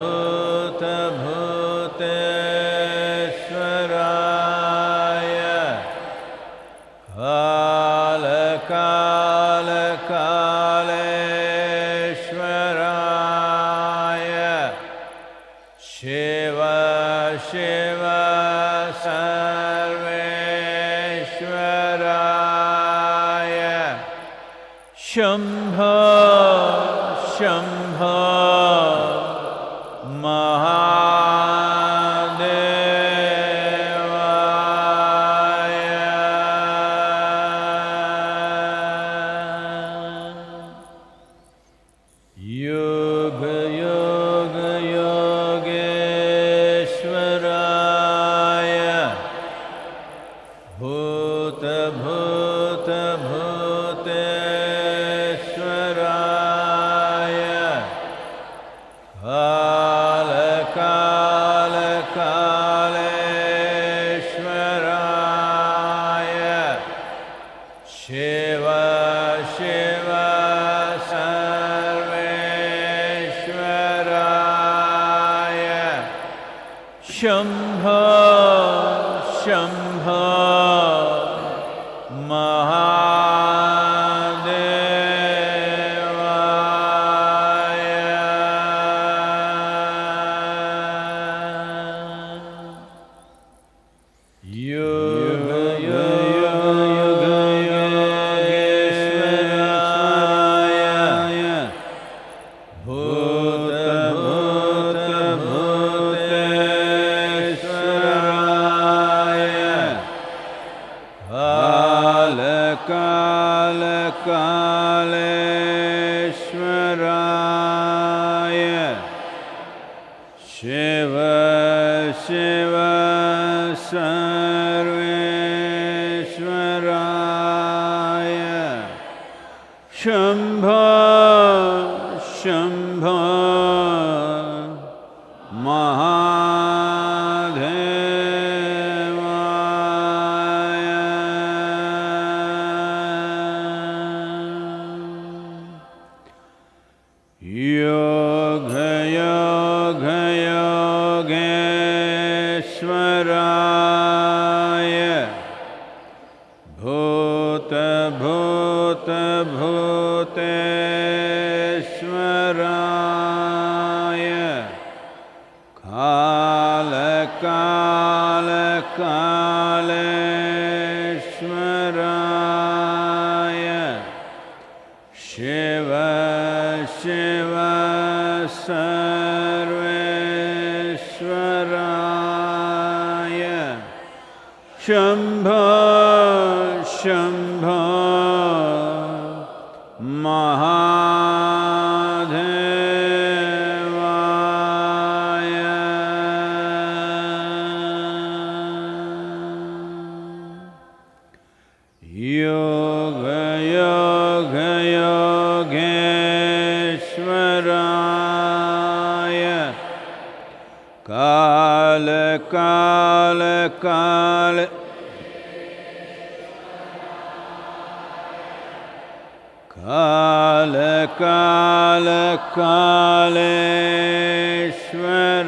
भूतभूतेश्वराय कालकालकालेश्वराय शिव शिव सर्वेश्वराय शम्भो शम्भो शम्भो शम्भो महादेवाय युग युग योगेश्वराय भूत भूत भूतेश्वराय कालकालकालेश्वराय शिव शिव सर्वेश्वराय शम्भो शम्भो महादेवाय योग योग योगेश्वराय भूत भूत भूतेश्वराय कालकालकालेश्वराय शिव शिव सर्वेश्वराय शम्भो शम्भो महादेवाय योग योग योगेश्वराय कालकालकाल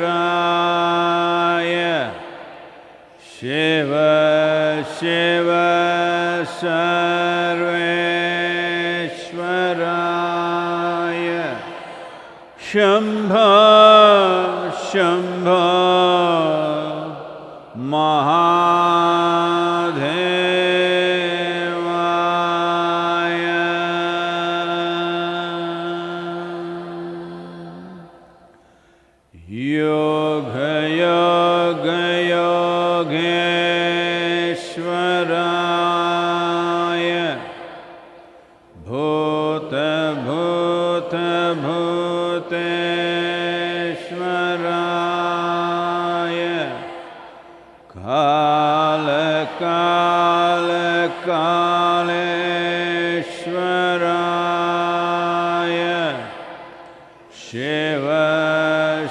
कालकालकालेश्वराय शिव शिव सर्वेश्वराय शम्भो शम्भो महादेवाय योग योग योगेश्वराय भूत भूत भूतेश्वराय कालकालकालेश्वराय शिव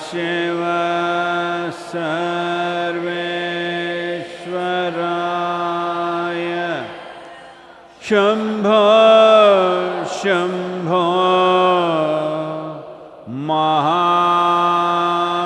शिव सर्वेश्वराय शम्भो शम्भो महादेवाय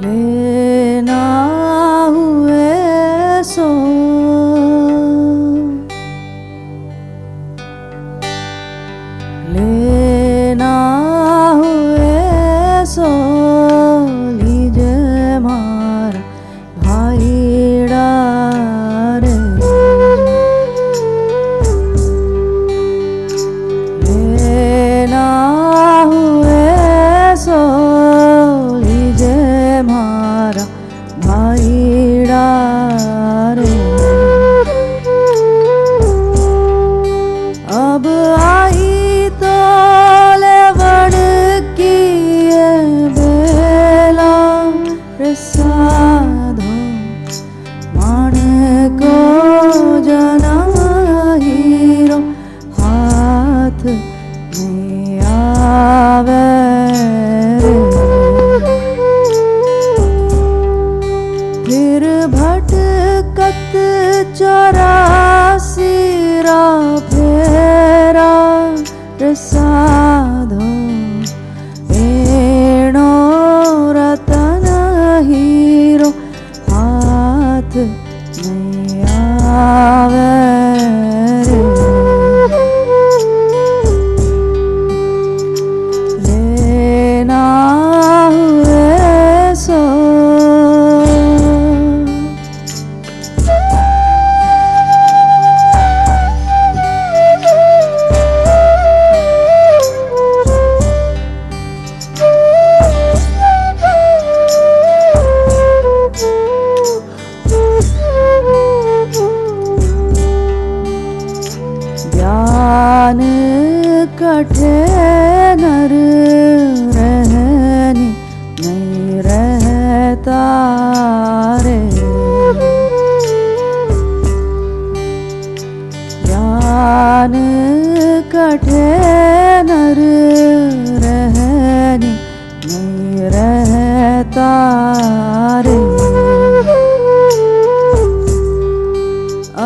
लेना हुए सो लेना हुए सो लीजे मारा भाईड़ा रे लेना हुए सो लीजे मारा भाईड़ा रे अब आई तो ले बड़ की ये बेला रे साधो मान को जन्म हीरो हाथ में आवे फिर भटकत 84 राह फेरा रे साधो एणो रतन हीरो हाथ में आवे लेना हुए सो ज्ञान कठे नर रहने नहीं रहता रे ज्ञान कठे नर रहने नहीं रहता रे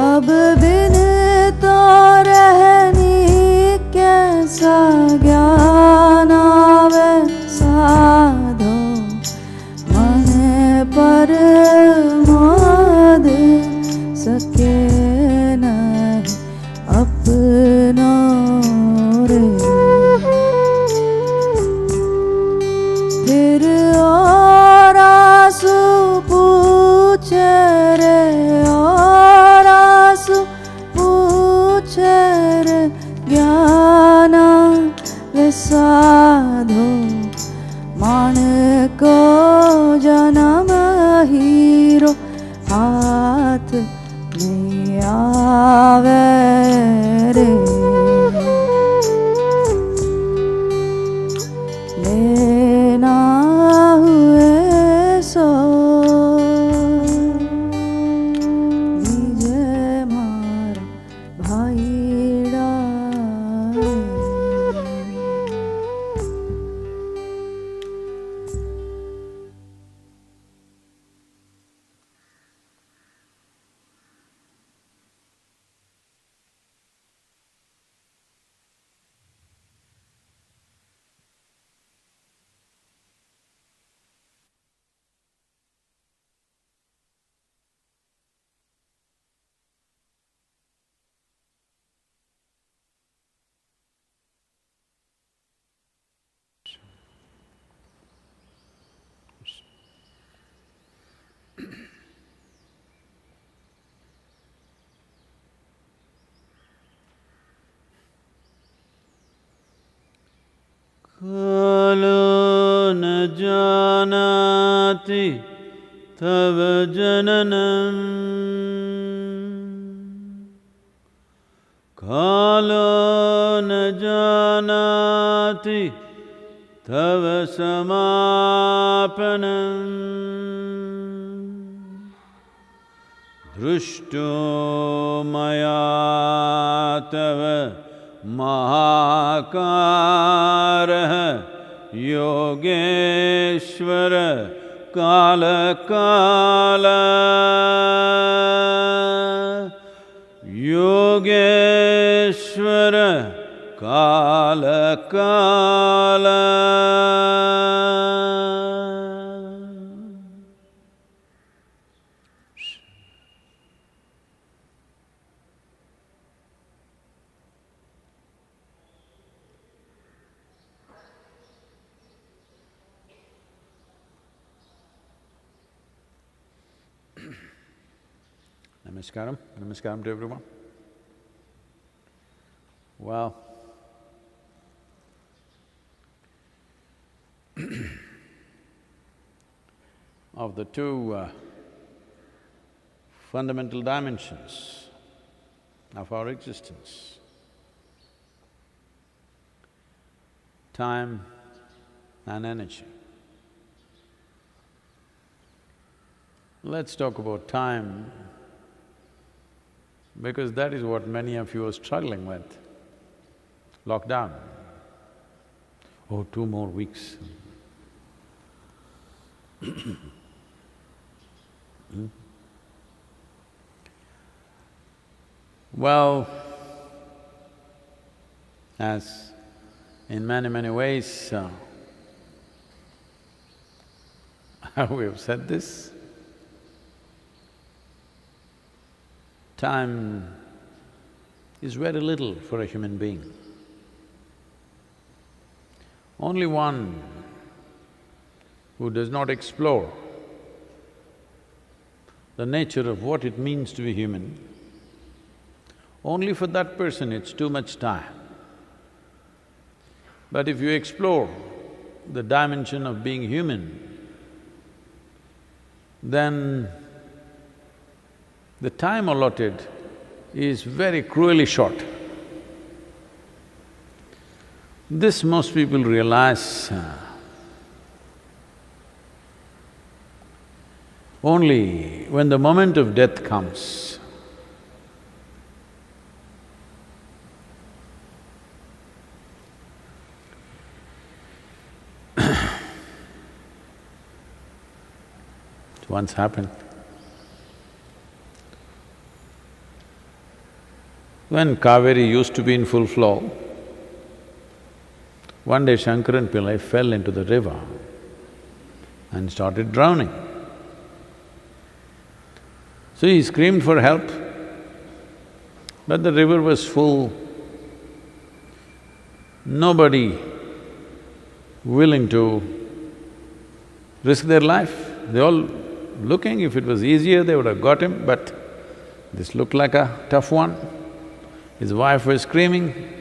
अब बिन तो रहनी कैसा ज्ञान आवे साधो मन पर मोद सके नहीं अपनो रे फिर और आंसू पूछे रे और आंसू पूछे रे ज्ञाना वे साधो मान को जन्म हीरो हाथ में आवे रे लेना हुए सो लीजे मारा भाईड़ा कालो न जानाति तव जननं कालो न जानाति तव समापनं दृष्टो मया तव महाकारः योगेश्वर काल काल योगेश्वर काल काल Namaskaram, namaskaram to everyone. Well, of the two fundamental dimensions of our existence, time and energy. Let's talk about time, because that is what many of you are struggling with. Lockdown. Oh, 2 more weeks. Well, as in many ways, we have said this, time is very little for a human being. Only one who does not explore the nature of what it means to be human, only for that person it's too much time. But if you explore the dimension of being human, then the time allotted is very cruelly short. This most people realize only when the moment of death comes. It once happened. When Kaveri used to be in full flow, one day Shankaran Pillai fell into the river and started drowning. So he screamed for help, but the river was full. Nobody willing to risk their life. They all looking, if it was easier they would have got him, but this looked like a tough one. His wife was screaming.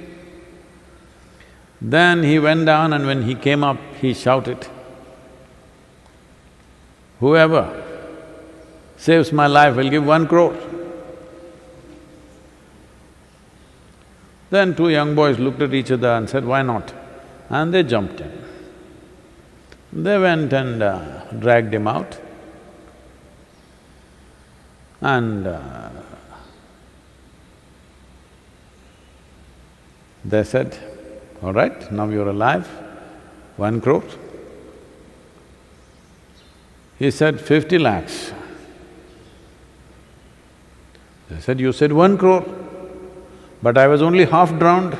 Then he went down, and when he came up, he shouted, "Whoever saves my life, I'll give 1 crore. Then 2 young boys looked at each other and said, "Why not?" And they jumped in. They went and dragged him out, and they said, "All right, now you're alive, 1 crore." He said, 50 lakhs. They said, "You said 1 crore, but I was only half drowned."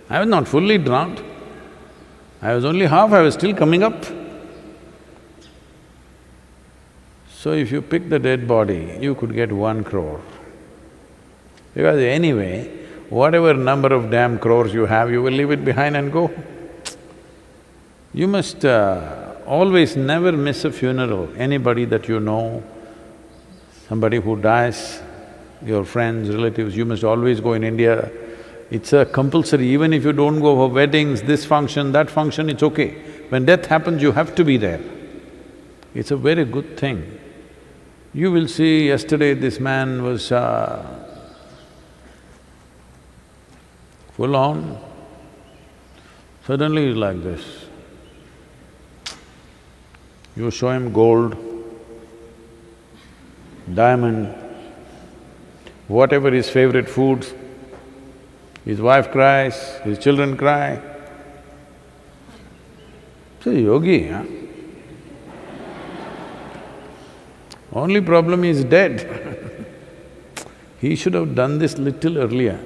I was not fully drowned, I was only half, I was still coming up. So if you pick the dead body, you could get 1 crore. Because anyway, whatever number of damn crores you have, you will leave it behind and go. You must always never miss a funeral. Anybody that you know, somebody who dies, your friends, relatives, you must always go in India. It's a compulsory, even if you don't go for weddings, this function, that function, it's okay. When death happens, you have to be there. It's a very good thing. You will see, yesterday this man was full on, suddenly he's like this. You show him gold, diamond, whatever his favorite foods, his wife cries, his children cry. It's a yogi, huh? Only problem is dead. He should have done this little earlier.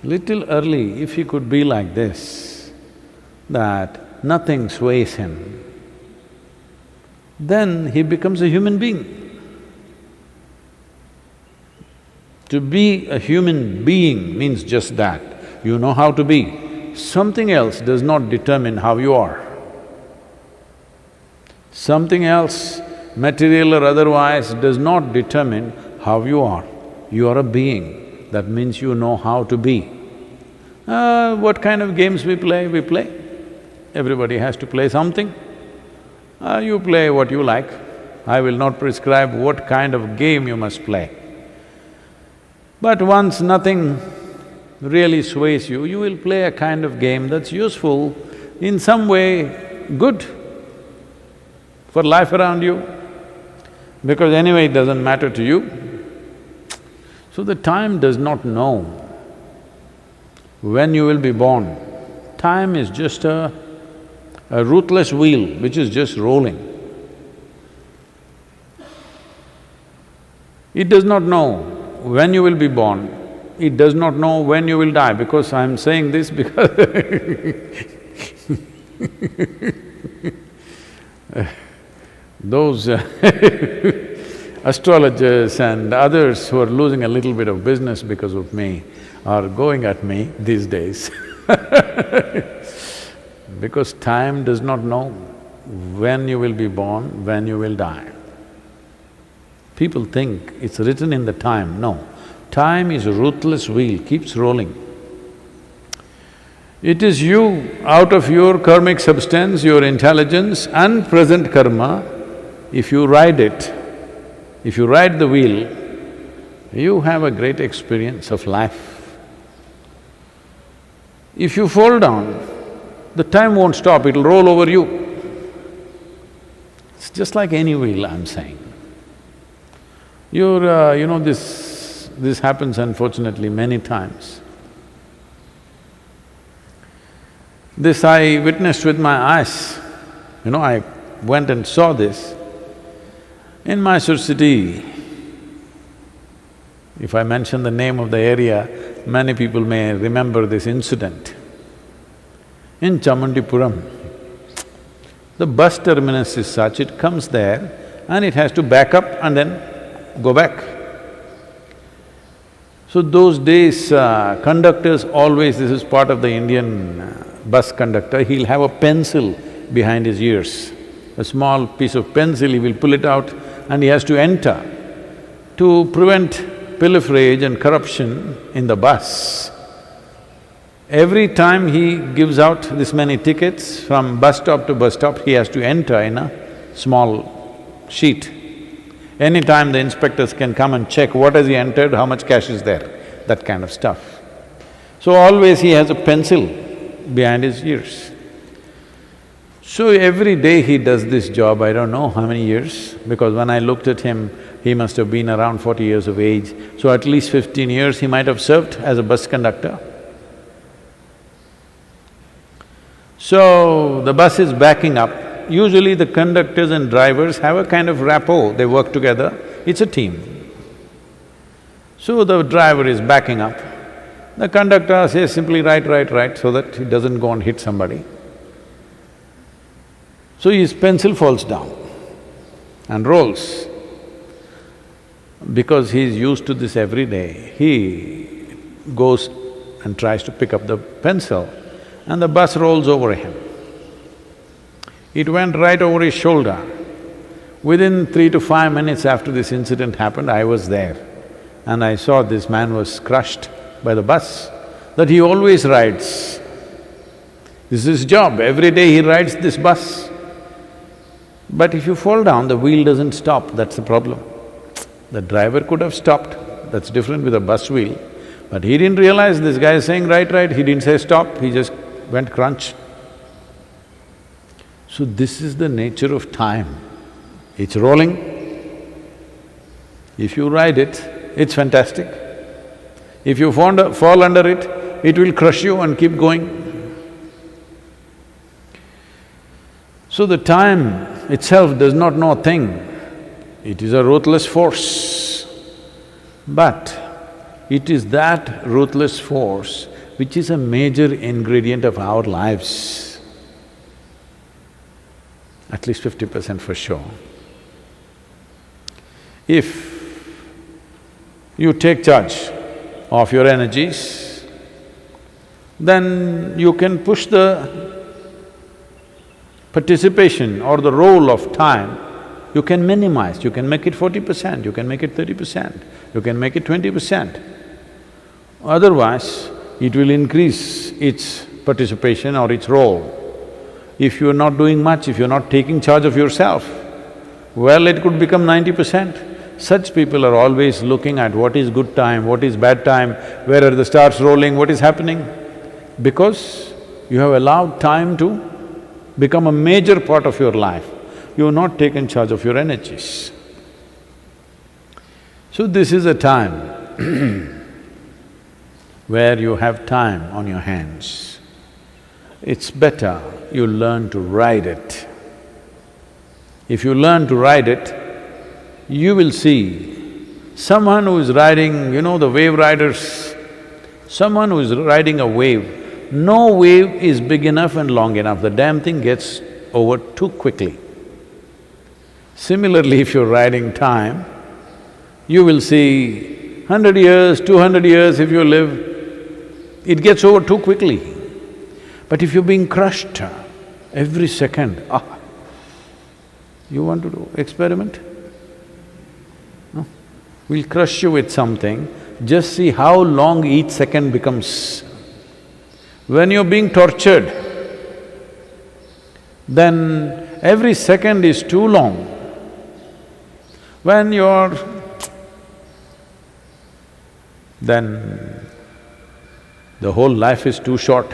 Little early, if he could be like this, that nothing sways him, then he becomes a human being. To be a human being means just that, you know how to be. Something else does not determine how you are. Something else, material or otherwise, does not determine how you are. You are a being, that means you know how to be. What kind of games we play? We play. Everybody has to play something. You play what you like. I will not prescribe what kind of game you must play. But once nothing really sways you, you will play a kind of game that's useful, in some way good for life around you, because anyway it doesn't matter to you. So the time does not know when you will be born. Time is just a ruthless wheel which is just rolling. It does not know when you will be born, it does not know when you will die, because I'm saying this because those astrologers and others who are losing a little bit of business because of me are going at me these days because time does not know when you will be born, when you will die. People think it's written in the time, no. Time is a ruthless wheel, keeps rolling. It is you, out of your karmic substance, your intelligence and present karma, if you ride it, if you ride the wheel, you have a great experience of life. If you fall down, the time won't stop, it'll roll over you. It's just like any wheel, I'm saying. You know, this happens unfortunately many times. This I witnessed with my eyes. You know, I went and saw this. In Mysore city, if I mention the name of the area, many people may remember this incident. In Chamundipuram, the bus terminus is such, it comes there and it has to back up and then go back. So those days, conductors always, this is part of the Indian bus conductor, he'll have a pencil behind his ears. A small piece of pencil, he will pull it out and he has to enter to prevent pilferage and corruption in the bus. Every time he gives out this many tickets, from bus stop to bus stop, he has to enter in a small sheet. Anytime the inspectors can come and check what has he entered, how much cash is there, that kind of stuff. So always he has a pencil behind his ears. So every day he does this job, I don't know how many years, because when I looked at him, he must have been around 40 years of age, so at least 15 years he might have served as a bus conductor. So the bus is backing up. Usually the conductors and drivers have a kind of rapport, they work together, it's a team. So the driver is backing up. The conductor says simply right, so that he doesn't go and hit somebody. So his pencil falls down and rolls. Because he is used to this every day, he goes and tries to pick up the pencil and the bus rolls over him. It went right over his shoulder. Within 3 to 5 minutes after this incident happened, I was there and I saw this man was crushed by the bus that he always rides. This is his job, every day he rides this bus. But if you fall down, the wheel doesn't stop, that's the problem. The driver could have stopped, that's different with a bus wheel. But he didn't realize this guy is saying right, he didn't say stop, he just went crunch. So this is the nature of time. It's rolling. If you ride it, it's fantastic. If you fall under it, it will crush you and keep going. So the time itself does not know a thing. It is a ruthless force. But it is that ruthless force which is a major ingredient of our lives. At least 50% for sure. If you take charge of your energies, then you can push the participation or the role of time, you can minimize, you can make it 40%, you can make it 30%, you can make it 20%. Otherwise, it will increase its participation or its role. If you're not doing much, if you're not taking charge of yourself, well, it could become 90%. Such people are always looking at what is good time, what is bad time, where are the stars rolling, what is happening. Because you have allowed time to become a major part of your life, you have not taken charge of your energies. So this is a time where you have time on your hands. It's better you learn to ride it. If you learn to ride it, you will see someone who is riding, you know the wave riders, someone who is riding a wave, no wave is big enough and long enough, the damn thing gets over too quickly. Similarly, if you're riding time, you will see 100 years, 200 years if you live, it gets over too quickly. But if you're being crushed every second, you want to do experiment? No? We'll crush you with something, just see how long each second becomes. When you're being tortured, then every second is too long. When you're… then the whole life is too short.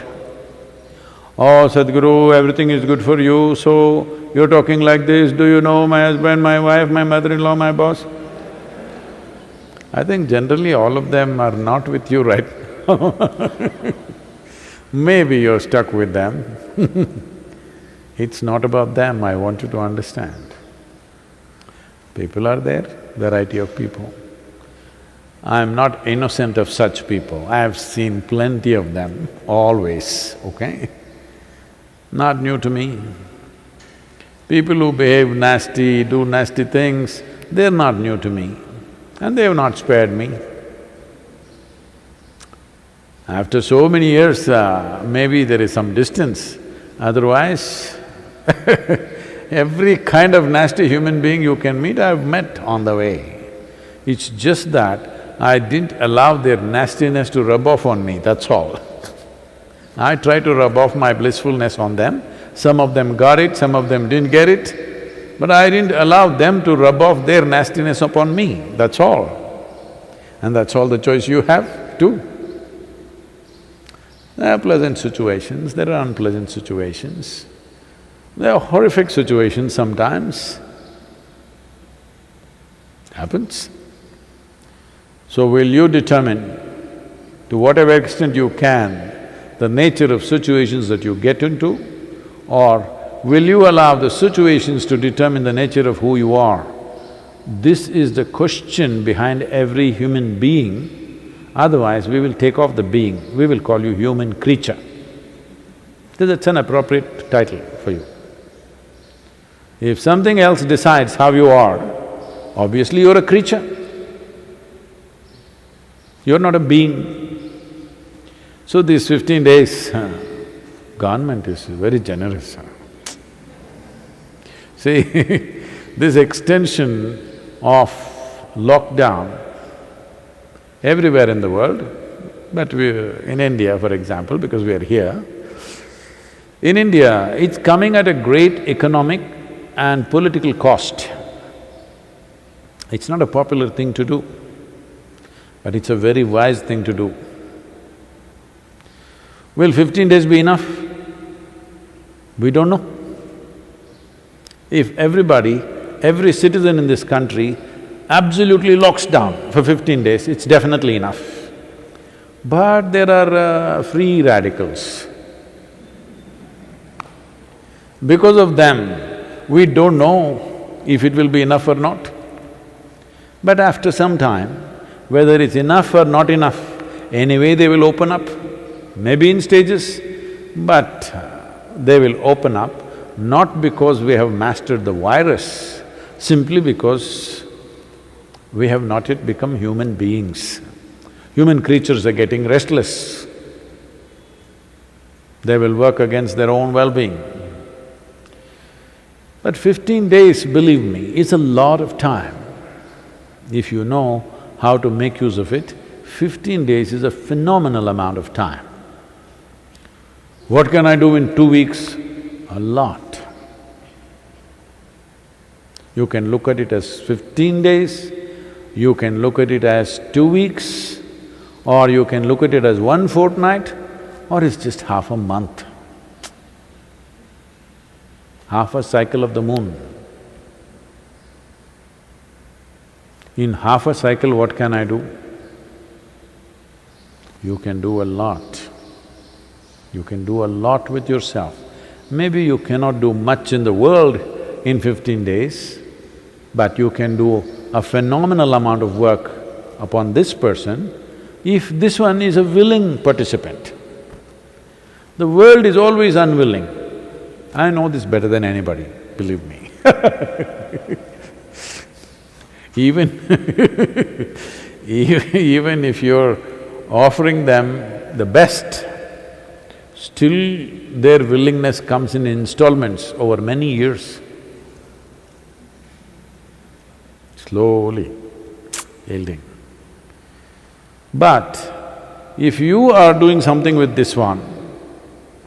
Oh, Sadhguru, everything is good for you, so you're talking like this, do you know my husband, my wife, my mother-in-law, my boss? I think generally all of them are not with you right now. Maybe you're stuck with them. It's not about them, I want you to understand. People are there, variety of people. I'm not innocent of such people, I have seen plenty of them, always, okay? Not new to me. People who behave nasty, do nasty things, they're not new to me and they have not spared me. After so many years, maybe there is some distance, otherwise every kind of nasty human being you can meet, I've met on the way. It's just that I didn't allow their nastiness to rub off on me, that's all. I tried to rub off my blissfulness on them, some of them got it, some of them didn't get it, but I didn't allow them to rub off their nastiness upon me, that's all. And that's all the choice you have too. There are pleasant situations, there are unpleasant situations, there are horrific situations sometimes. Happens. So will you determine, to whatever extent you can, the nature of situations that you get into, or will you allow the situations to determine the nature of who you are? This is the question behind every human being, otherwise we will take off the being, we will call you human creature. That's an appropriate title for you. If something else decides how you are, obviously you're a creature. You're not a being. So these 15 days, government is very generous. See, this extension of lockdown everywhere in the world, but in India, for example, because we are here, in India, it's coming at a great economic and political cost. It's not a popular thing to do, but it's a very wise thing to do. Will 15 days be enough? We don't know. If everybody, every citizen in this country absolutely locks down for 15 days, it's definitely enough. But there are free radicals. Because of them, we don't know if it will be enough or not. But after some time, whether it's enough or not enough, anyway they will open up, maybe in stages, but they will open up not because we have mastered the virus, simply because we have not yet become human beings. Human creatures are getting restless. They will work against their own well-being. But 15 days, believe me, is a lot of time. If you know how to make use of it, 15 days is a phenomenal amount of time. What can I do in 2 weeks? A lot. You can look at it as 15 days, you can look at it as 2 weeks, or you can look at it as 1 fortnight, or it's just half a month. Half a cycle of the moon. In half a cycle, what can I do? You can do a lot. You can do a lot with yourself. Maybe you cannot do much in the world in 15 days, but you can do a phenomenal amount of work upon this person if this one is a willing participant. The world is always unwilling. I know this better than anybody, believe me. Even if you're offering them the best, still their willingness comes in installments over many years. Slowly yielding. But if you are doing something with this one,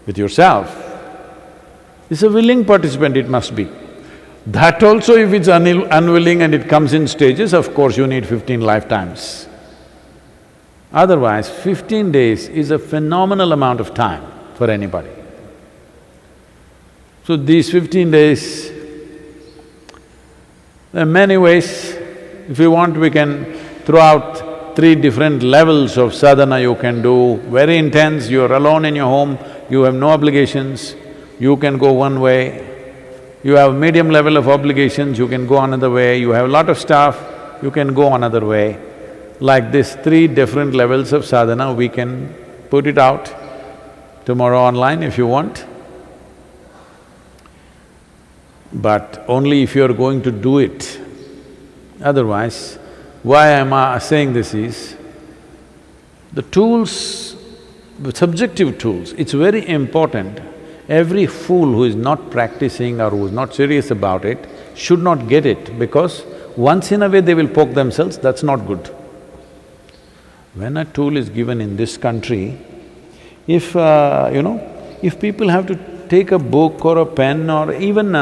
with yourself, it's a willing participant it must be. That also if it's unwilling and it comes in stages, of course you need 15 lifetimes. Otherwise, 15 days is a phenomenal amount of time for anybody. So these 15 days, there are many ways. If you want, we can throw out 3 different levels of sadhana you can do. Very intense, you're alone in your home, you have no obligations, you can go one way. You have medium level of obligations, you can go another way. You have a lot of stuff, you can go another way. Like this 3 different levels of sadhana, we can put it out tomorrow online if you want. But only if you're going to do it. Otherwise, why am I saying this is, the tools, the subjective tools, it's very important. Every fool who is not practicing or who is not serious about it should not get it, because once in a way they will poke themselves, that's not good. When a tool is given in this country, if if people have to take a book or a pen or even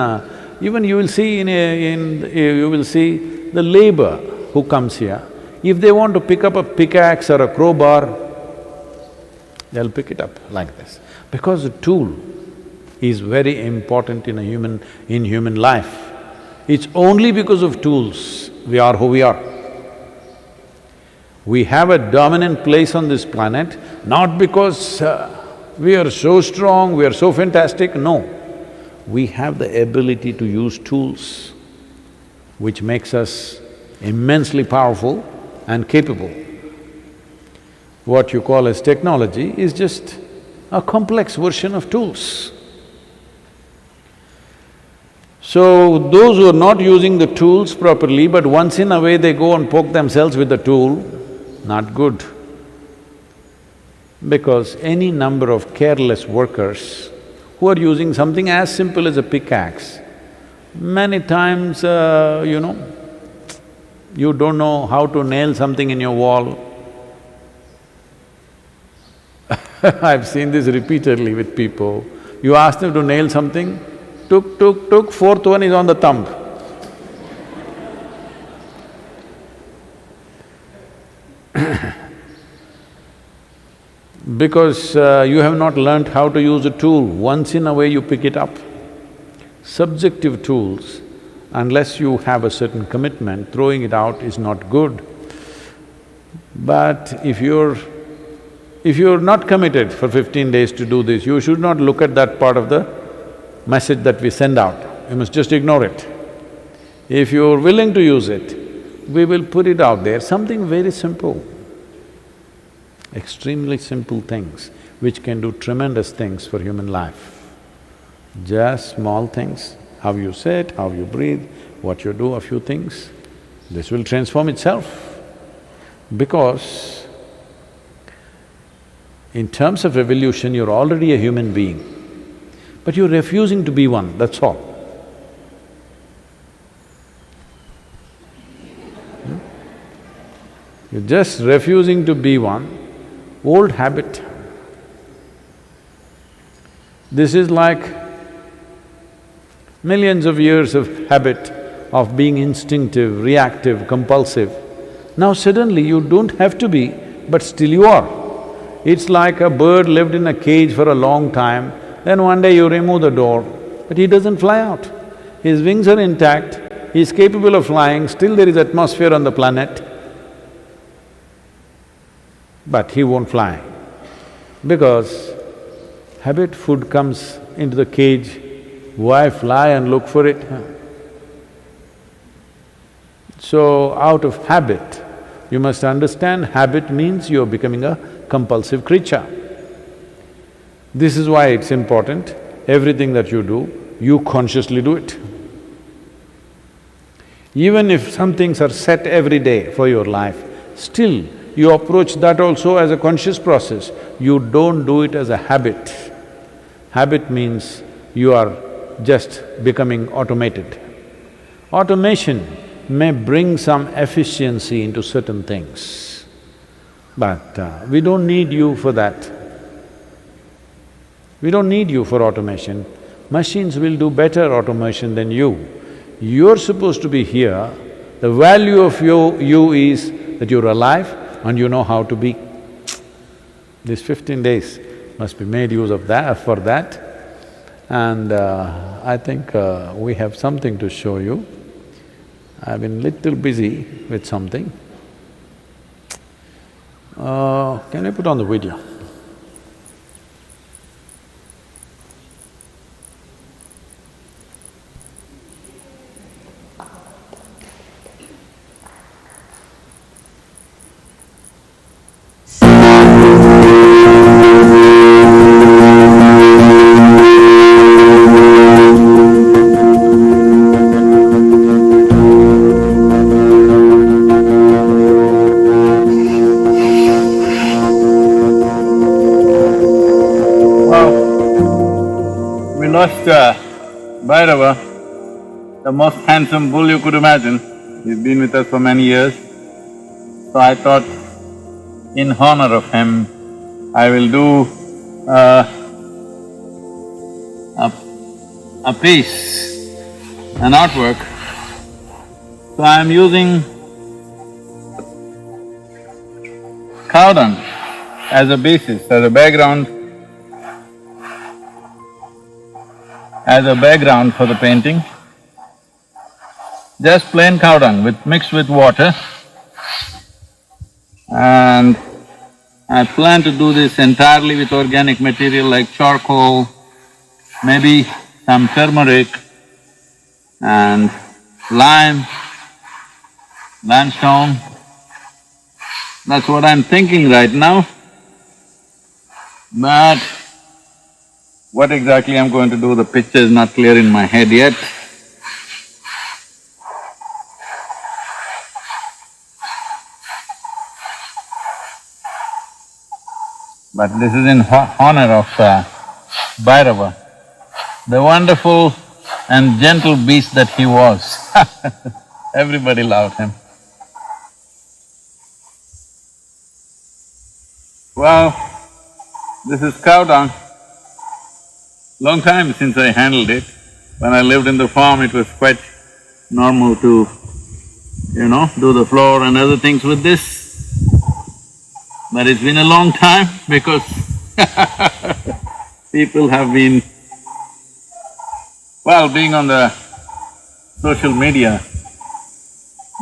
you will see you will see the labor who comes here, if they want to pick up a pickaxe or a crowbar, they'll pick it up like this. Because the tool is very important in human life. It's only because of tools we are who we are. We have a dominant place on this planet, not because we are so strong, we are so fantastic, no. We have the ability to use tools, which makes us immensely powerful and capable. What you call as technology is just a complex version of tools. So, those who are not using the tools properly, but once in a way they go and poke themselves with the tool, not good. Because any number of careless workers who are using something as simple as a pickaxe, many times, you don't know how to nail something in your wall. I've seen this repeatedly with people. You ask them to nail something, tuk, fourth one is on the thumb. Because you have not learnt how to use a tool, once in a way you pick it up. Subjective tools, unless you have a certain commitment, throwing it out is not good. But if you're not committed for 15 days to do this, you should not look at that part of the message that we send out. You must just ignore it. If you're willing to use it, we will put it out there, something very simple. Extremely simple things which can do tremendous things for human life. Just small things, how you sit, how you breathe, what you do, a few things, this will transform itself. Because in terms of evolution, you're already a human being, but you're refusing to be one, that's all. You're just refusing to be one, old habit. This is like millions of years of habit of being instinctive, reactive, compulsive. Now suddenly you don't have to be, but still you are. It's like a bird lived in a cage for a long time, then one day you remove the door, but he doesn't fly out. His wings are intact, he's capable of flying, still there is atmosphere on the planet, but he won't fly. Because habit, food comes into the cage, why fly and look for it? So, out of habit, you must understand habit means you're becoming a compulsive creature. This is why it's important, everything that you do, you consciously do it. Even if some things are set every day for your life, still you approach that also as a conscious process, you don't do it as a habit. Habit means you are just becoming automated. Automation may bring some efficiency into certain things, but we don't need you for that. We don't need you for automation. Machines will do better automation than you. You're supposed to be here, the value of you is that you're alive and you know how to be. These 15 days must be made use of that… for that. And I think we have something to show you. I've been little busy with something. Can you put on the video? Bhairava, the most handsome bull you could imagine. He's been with us for many years. So I thought, in honor of him, I will do a piece, an artwork. So I am using cow dung as a basis, as a background for the painting. Just plain cow dung mixed with water. And I plan to do this entirely with organic material like charcoal, maybe some turmeric and limestone. That's what I'm thinking right now. But what exactly I'm going to do, the picture is not clear in my head yet. But this is in honor of Bhairava, the wonderful and gentle beast that he was. Everybody loved him. Well, this is cow dung. Long time since I handled it. When I lived in the farm, it was quite normal to, do the floor and other things with this. But it's been a long time because people have been… well, being on the social media,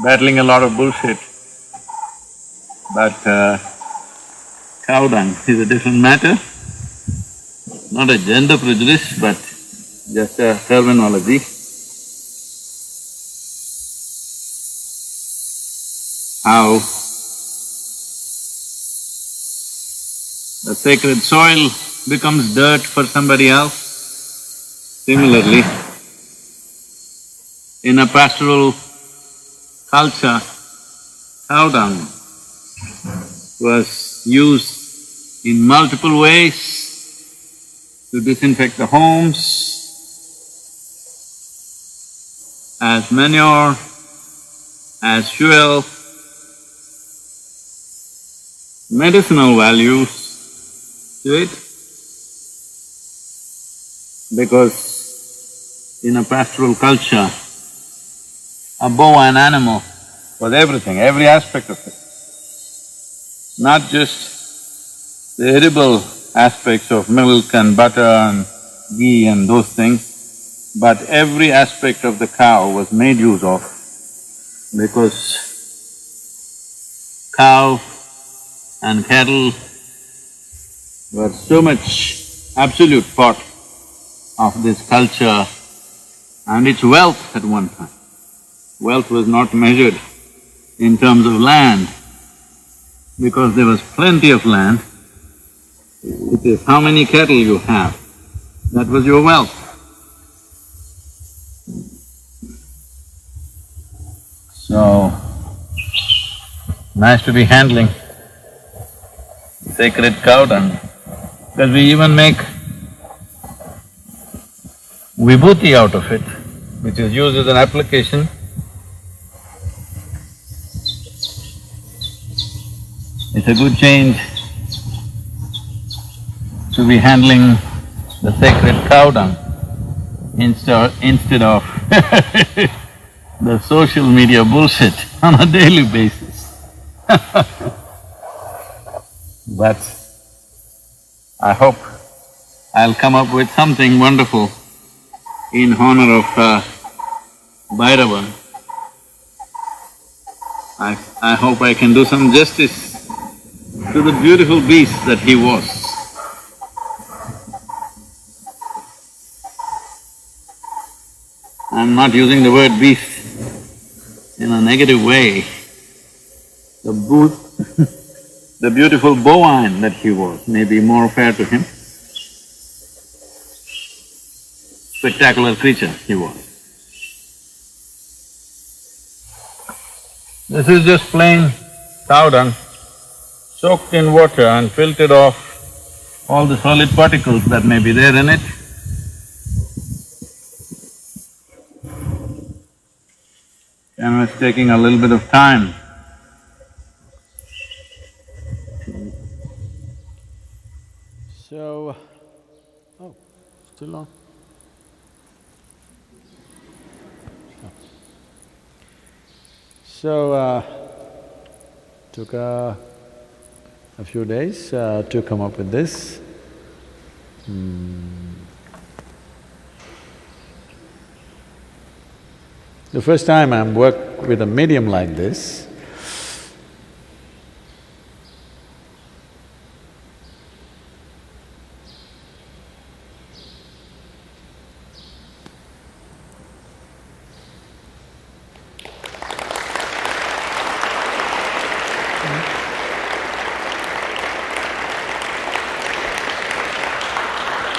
battling a lot of bullshit. But cow dung is a different matter. Not a gender prejudice, but just a terminology. How the sacred soil becomes dirt for somebody else. Similarly, in a pastoral culture, cow dung was used in multiple ways to disinfect the homes, as manure, as fuel, medicinal values to it, because in a pastoral culture, a bovine animal was everything, every aspect of it. Not just the edible aspects of milk and butter and ghee and those things, but every aspect of the cow was made use of, because cow and cattle were so much absolute part of this culture and its wealth at one time. Wealth was not measured in terms of land, because there was plenty of land. It is how many cattle you have, that was your wealth. So, nice to be handling sacred cow dung, because we even make vibhuti out of it, which is used as an application. It's a good change to be handling the sacred cow dung instead of the social media bullshit on a daily basis. But I hope I'll come up with something wonderful in honor of Bhairava. I hope I can do some justice to the beautiful beast that he was. I'm not using the word beast in a negative way. The beautiful bovine that he was may be more fair to him. Spectacular creature he was. This is just plain cow dung, soaked in water and filtered off all the solid particles that may be there in it. And it's taking a little bit of time. So… oh, still on? So, took a few days to come up with this. The first time I'm work with a medium like this,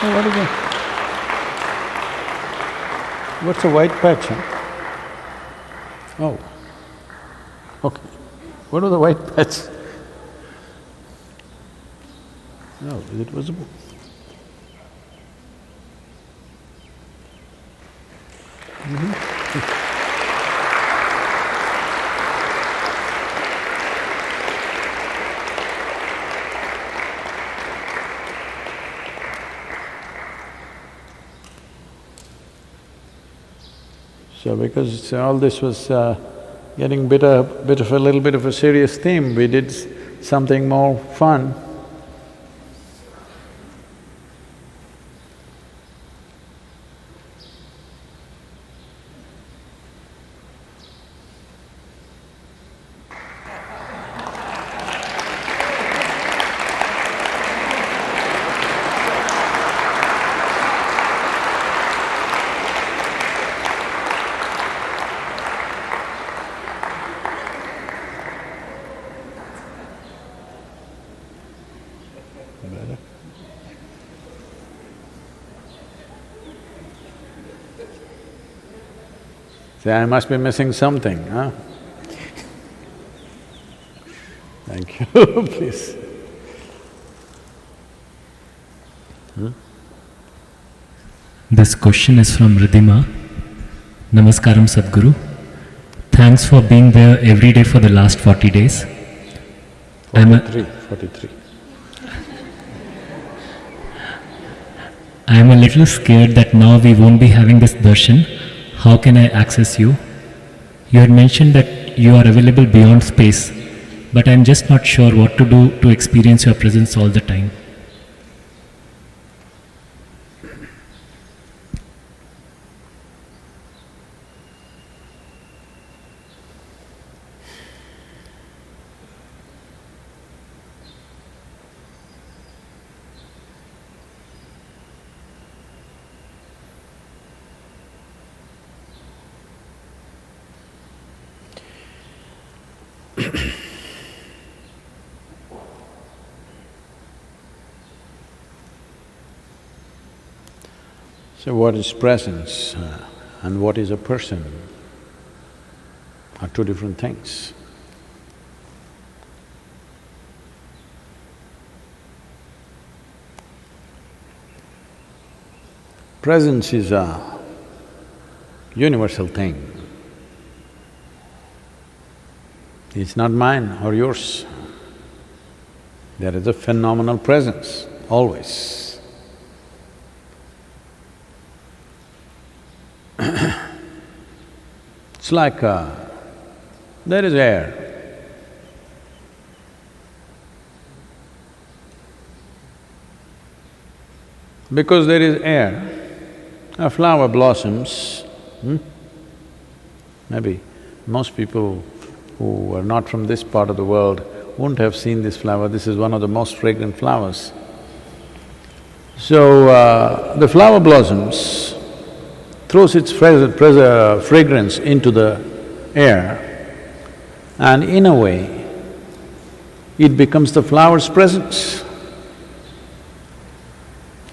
oh, what is it? What's a white patch, huh? Oh, okay. What was the white patch? No, is it visible? So because all this was getting bit of a little bit of a serious theme, we did something more fun. Better. See, I must be missing something, huh? Thank you, please. This question is from Ridhima. Namaskaram Sadhguru. Thanks for being there every day for the last 40 days. I'm a, 43. I'm a little scared that now we won't be having this darshan. How can I access you? You had mentioned that you are available beyond space, but I'm just not sure what to do to experience your presence all the time. So what is presence and what is a person are two different things. Presence is a universal thing. It's not mine or yours. There is a phenomenal presence, always. It's like there is air. Because there is air, a flower blossoms. Maybe most people who are not from this part of the world wouldn't have seen this flower. This is one of the most fragrant flowers. So, the flower blossoms, throws its fragrance into the air, and in a way, it becomes the flower's presence.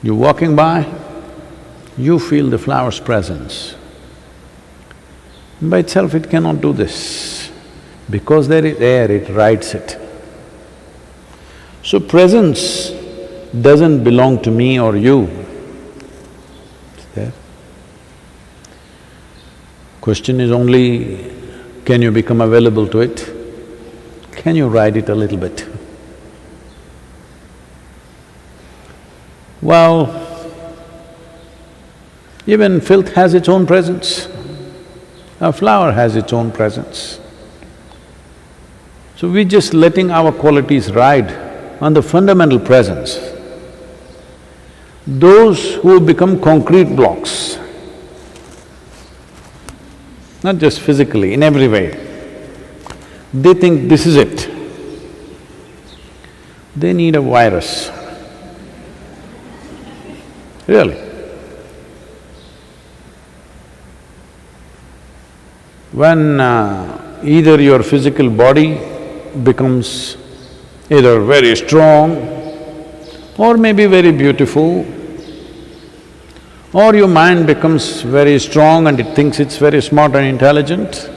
You're walking by, you feel the flower's presence. By itself it cannot do this. Because there is air, it rides it. So presence doesn't belong to me or you. It's there. Question is only, can you become available to it? Can you ride it a little bit? Well, even filth has its own presence. A flower has its own presence. So we're just letting our qualities ride on the fundamental presence. Those who become concrete blocks, not just physically, in every way, they think this is it. They need a virus. Really. When either your physical body becomes either very strong or maybe very beautiful, or your mind becomes very strong and it thinks it's very smart and intelligent,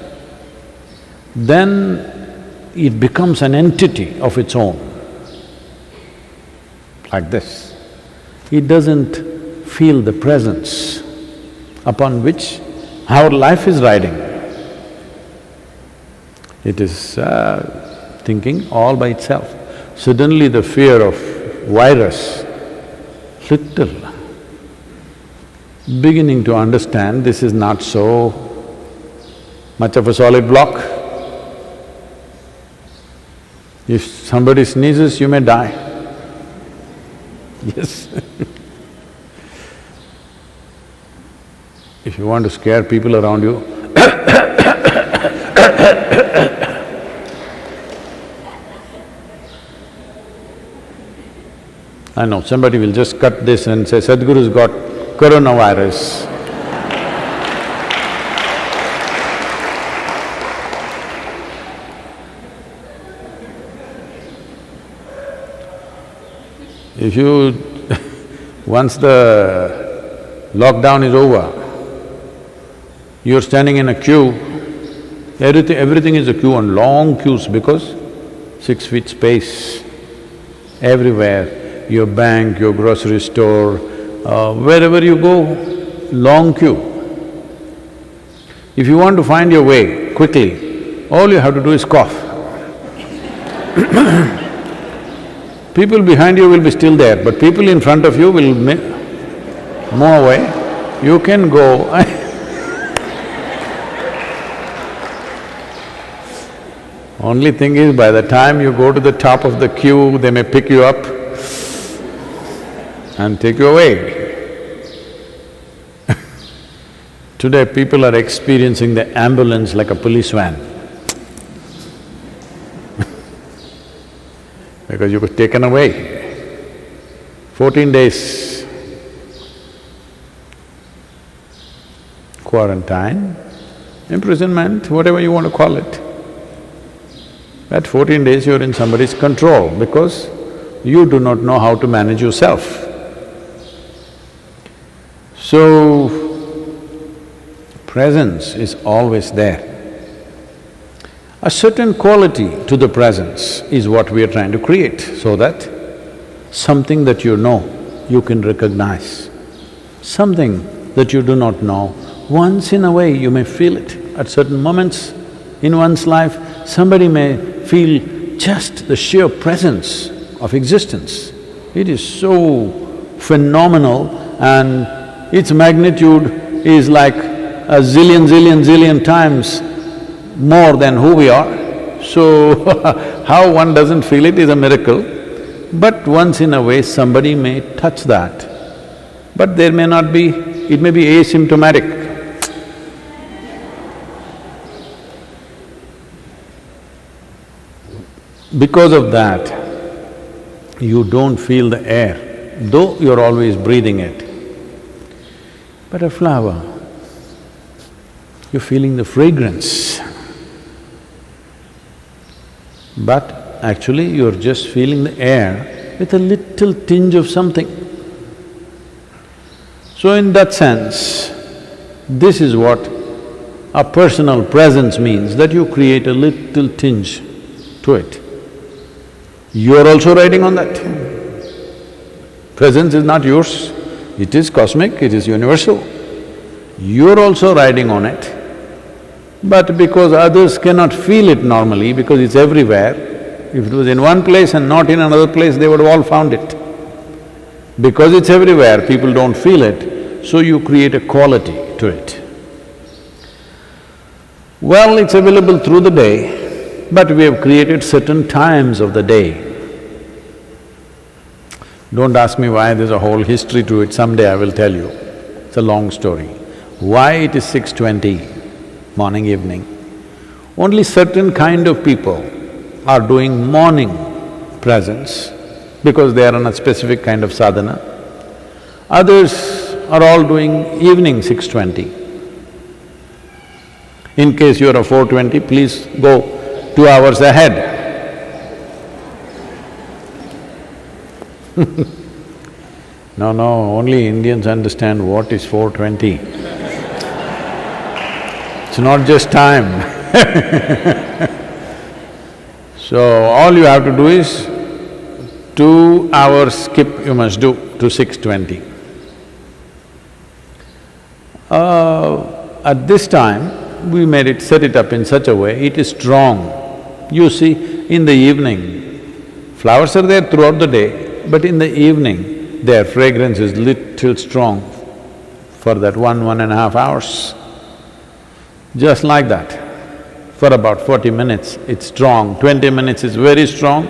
then it becomes an entity of its own, like this. It doesn't feel the presence upon which our life is riding. It is thinking all by itself. Suddenly the fear of virus, little beginning to understand this is not so much of a solid block. If somebody sneezes, you may die. Yes. If you want to scare people around you, I know, somebody will just cut this and say, Sadhguru's got coronavirus. If you… once the lockdown is over, you're standing in a queue, everything is a queue and long queues because 6 feet space everywhere. Your bank, your grocery store, wherever you go, long queue. If you want to find your way quickly, all you have to do is cough. People behind you will be still there, but people in front of you will move away. You can go. Only thing is, by the time you go to the top of the queue, they may pick you up and take you away. Today, people are experiencing the ambulance like a police van. Because you were taken away. 14 days quarantine, imprisonment, whatever you want to call it. That 14 days you're in somebody's control because you do not know how to manage yourself. So, presence is always there. A certain quality to the presence is what we are trying to create, so that something that you know, you can recognize. Something that you do not know, once in a way you may feel it. At certain moments in one's life, somebody may feel just the sheer presence of existence. It is so phenomenal and its magnitude is like a zillion times more than who we are. So, how one doesn't feel it is a miracle. But once in a way, somebody may touch that. But there may not be… it may be asymptomatic. Because of that, you don't feel the air, though you're always breathing it. But a flower, you're feeling the fragrance. But actually you're just feeling the air with a little tinge of something. So in that sense, this is what a personal presence means, that you create a little tinge to it. You're also riding on that. Presence is not yours, it is cosmic, it is universal. You're also riding on it. But because others cannot feel it normally, because it's everywhere, if it was in one place and not in another place, they would have all found it. Because it's everywhere, people don't feel it, so you create a quality to it. Well, it's available through the day, but we have created certain times of the day. Don't ask me why, there's a whole history to it, someday I will tell you. It's a long story. Why it is 6:20, morning, evening? Only certain kind of people are doing morning presence because they are on a specific kind of sadhana. Others are all doing evening 6:20. In case you are a 4:20, please go 2 hours ahead. No, only Indians understand what is 4:20. It's not just time. So, all you have to do is 2 hours skip you must do to 6:20. At this time, we made it… set it up in such a way, it is strong. You see, in the evening, flowers are there throughout the day, but in the evening, their fragrance is little strong for that 1.5 hours. Just like that. For about 40 minutes, it's strong, 20 minutes is very strong,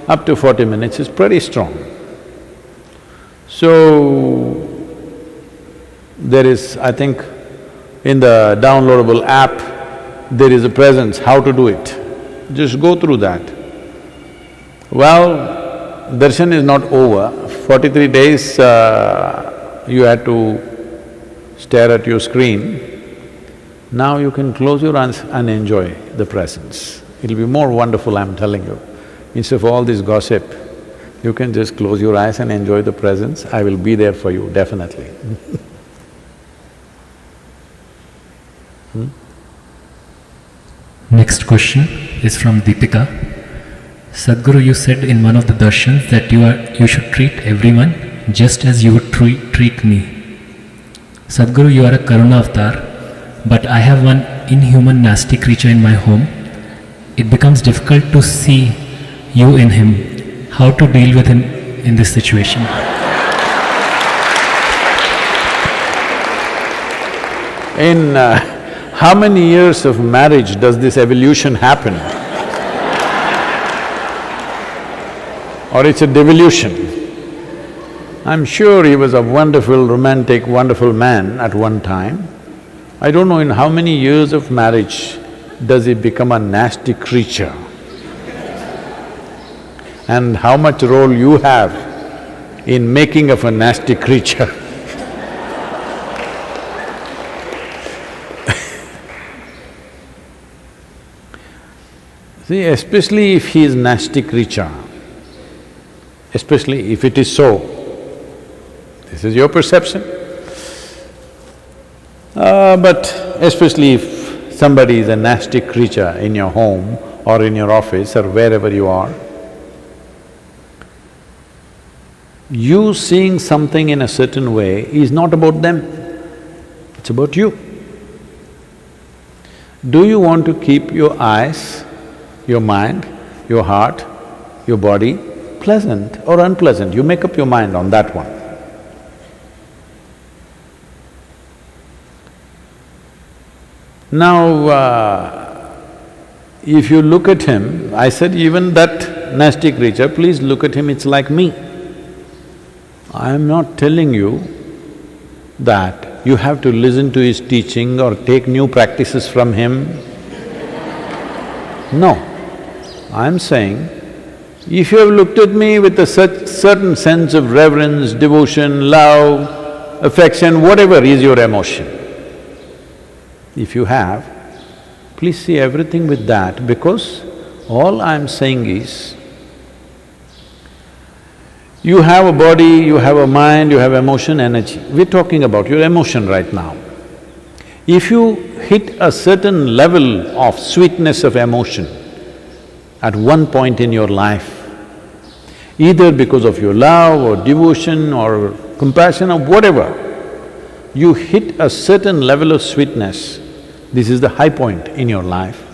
up to 40 minutes is pretty strong. So, there is, I think, in the downloadable app, there is a presence, how to do it. Just go through that. Well, darshan is not over. 43 days you had to stare at your screen. Now you can close your eyes and enjoy the presence. It'll be more wonderful, I'm telling you. Instead of all this gossip, you can just close your eyes and enjoy the presence. I will be there for you, definitely. Next question is from Deepika. Sadhguru, you said in one of the darshans that you should treat everyone just as you would treat me. Sadhguru, you are a Karuna avatar, but I have one inhuman nasty creature in my home. It becomes difficult to see you in him. how to deal with him in this situation. In how many years of marriage does this evolution happen? Or it's a devolution? I'm sure he was a wonderful, romantic, wonderful man at one time. I don't know in how many years of marriage does he become a nasty creature. And how much role you have in making of a nasty creature. See, especially if he is nasty creature, especially if it is so, this is your perception. But especially if somebody is a nasty creature in your home or in your office or wherever you are, you seeing something in a certain way is not about them, it's about you. Do you want to keep your eyes, your mind, your heart, your body pleasant or unpleasant? You make up your mind on that one. Now, if you look at him, I said even that nasty creature, please look at him, it's like me. I am not telling you that you have to listen to his teaching or take new practices from him. No, I am saying, if you have looked at me with a certain sense of reverence, devotion, love, affection, whatever is your emotion, if you have, please see everything with that, because all I'm saying is, you have a body, you have a mind, you have emotion, energy. We're talking about your emotion right now. If you hit a certain level of sweetness of emotion at one point in your life, either because of your love or devotion or compassion or whatever, you hit a certain level of sweetness, this is the high point in your life.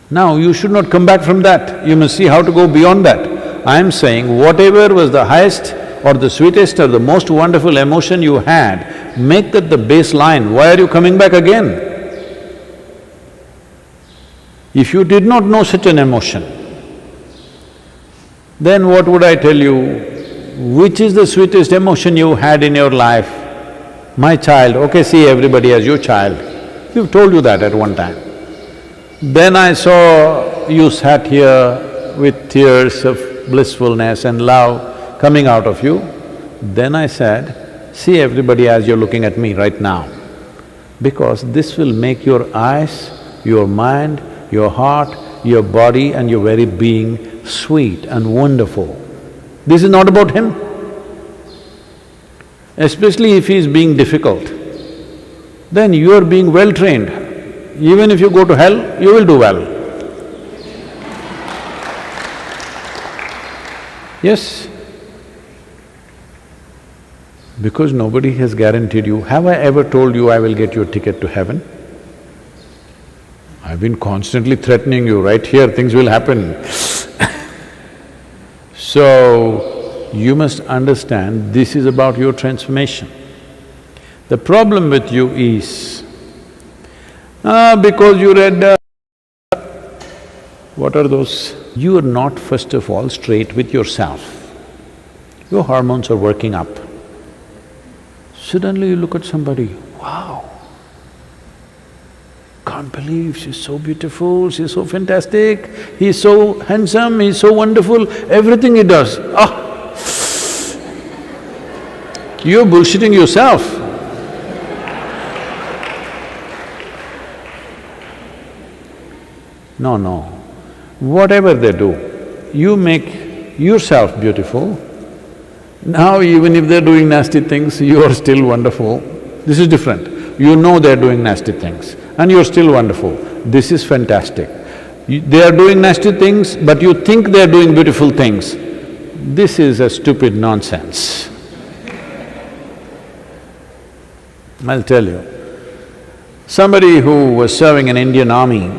Now you should not come back from that, you must see how to go beyond that. I am saying whatever was the highest or the sweetest or the most wonderful emotion you had, make that the baseline. Why are you coming back again? If you did not know such an emotion, then what would I tell you? Which is the sweetest emotion you had in your life? My child, okay, see everybody as your child. We've told you that at one time. Then I saw you sat here with tears of blissfulness and love coming out of you. Then I said, see everybody as you're looking at me right now, because this will make your eyes, your mind, your heart, your body and your very being sweet and wonderful. This is not about him. Especially if he is being difficult, then you are being well trained. Even if you go to hell, you will do well. Yes, because nobody has guaranteed you. Have I ever told you I will get you a ticket to heaven? I've been constantly threatening you, right here things will happen. So, you must understand this is about your transformation. The problem with you is, because you read… what are those? You are not first of all straight with yourself. Your hormones are working up. Suddenly you look at somebody, wow, can't believe she's so beautiful, she's so fantastic, he's so handsome, he's so wonderful, everything he does, you're bullshitting yourself. No, no. Whatever they do, you make yourself beautiful. Now even if they're doing nasty things, you are still wonderful. This is different. You know they're doing nasty things and you're still wonderful. This is fantastic. They are doing nasty things, but you think they're doing beautiful things. This is a stupid nonsense. I'll tell you. Somebody who was serving in Indian army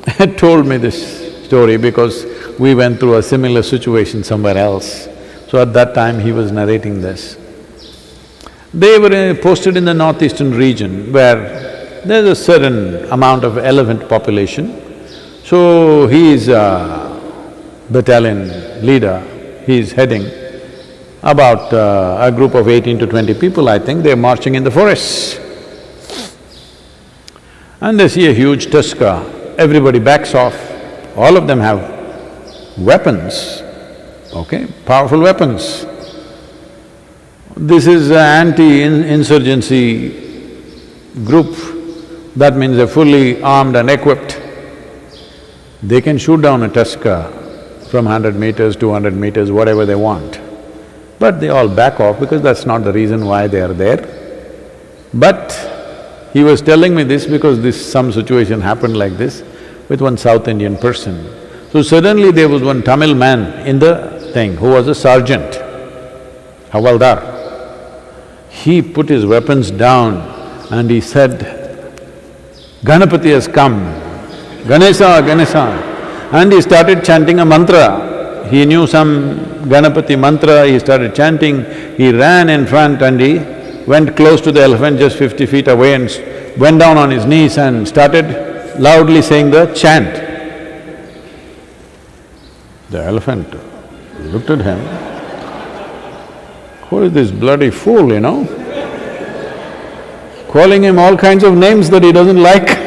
had told me this story because we went through a similar situation somewhere else. So at that time he was narrating this. They were posted in the northeastern region where there's a certain amount of elephant population. So he is a battalion leader, he is heading about a group of 18 to 20 people, I think, they're marching in the forests. And they see a huge tusker, everybody backs off, all of them have weapons, okay, powerful weapons. This is an anti-insurgency group, that means they're fully armed and equipped. They can shoot down a tusker from 100 meters, 200 meters, whatever they want. But they all back off because that's not the reason why they are there. But he was telling me this because some situation happened like this with one South Indian person. So suddenly there was one Tamil man in the thing who was a sergeant, Havaldar. He put his weapons down and he said, "Ganapati has come, Ganesha, Ganesha." And he started chanting a mantra. He knew some Ganapati mantra, he started chanting, he ran in front and he went close to the elephant, just 50 feet away, and went down on his knees and started loudly saying the chant. The elephant looked at him, who is this bloody fool, you know? Calling him all kinds of names that he doesn't like.